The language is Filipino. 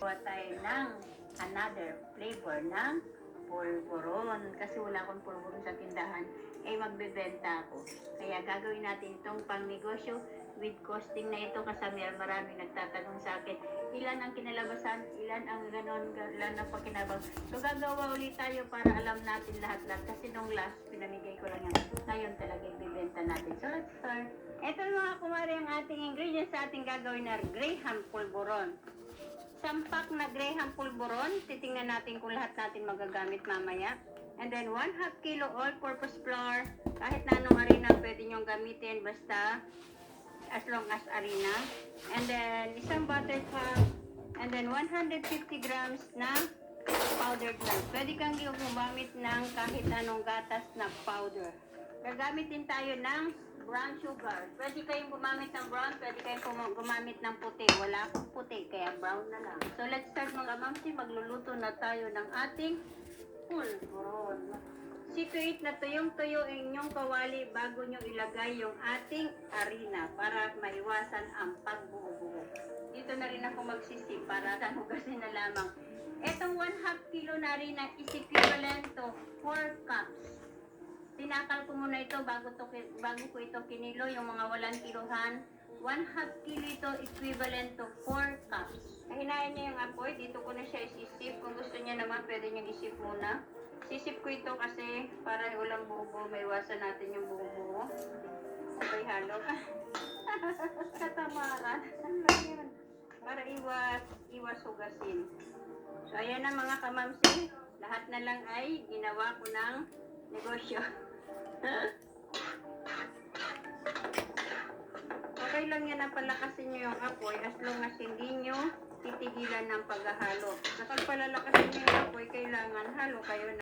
Gawa tayo ng another flavor ng pulburon. Kasi wala akong pulburon sa tindahan, magbebenta ako. Kaya gagawin natin itong pang negosyo with costing na ito kasi maraming nagtatanong sa akin, ilan ang kinalabasan, ilan ang ganon, ilan ang pakinabang. So gagawa ulit tayo para alam natin lahat-lahat. Kasi nung last, pinamigay ko lang yan. Ngayon talaga ibibenta natin. So let's start. Ito mga kumari ang ating ingredients sa ating gagawin na Graham pulburon. Sampak na Graham pulburon, titingnan natin kung lahat natin magagamit mamaya. And then 1/2 kilo all-purpose flour, kahit na anong harina pwede nyong gamitin, basta as long as harina. And then isang butter cup, and then 150 grams na powdered milk. Pwede kang gumamit ng kahit anong gatas na powder. Gagamitin tayo ng brown sugar. Pwede kayong gumamit ng brown, pwede kayong gumamit ng puti. Wala akong puti, kaya brown na lang. So let's start mga mamsi, magluluto na tayo ng ating pulburon. Situate na tuyong-tuyo inyong kawali bago nyo ilagay yung ating harina para maiwasan ang pagbuo-buo. Dito na rin ako magsisip para sa hugasin na lamang. Etong 1/2 kilo na harina is equivalent to 4 cups. Tinakal ko muna ito bago ko ito kinilo, yung mga walang kiluhan. 1/2 kilo ito equivalent to 4 cups. Hinahin niyo yung apoy, dito ko na siya isisip. Kung gusto niya naman, pwede niyo isip muna. Sisip ko ito kasi para walang buo-buo, may iwasan natin yung buo-buo. Sabay halo. Katamaran. Ano lang yun? Para iwas hugasin. So ayan na mga kamamsi, lahat na lang ay ginawa ko ng negosyo. Okay lang yan na palakasin nyo yung apoy as long as hindi nyo titigilan ng paghahalo. Kapag palalakasin nyo yung apoy, kailangan halo kayo na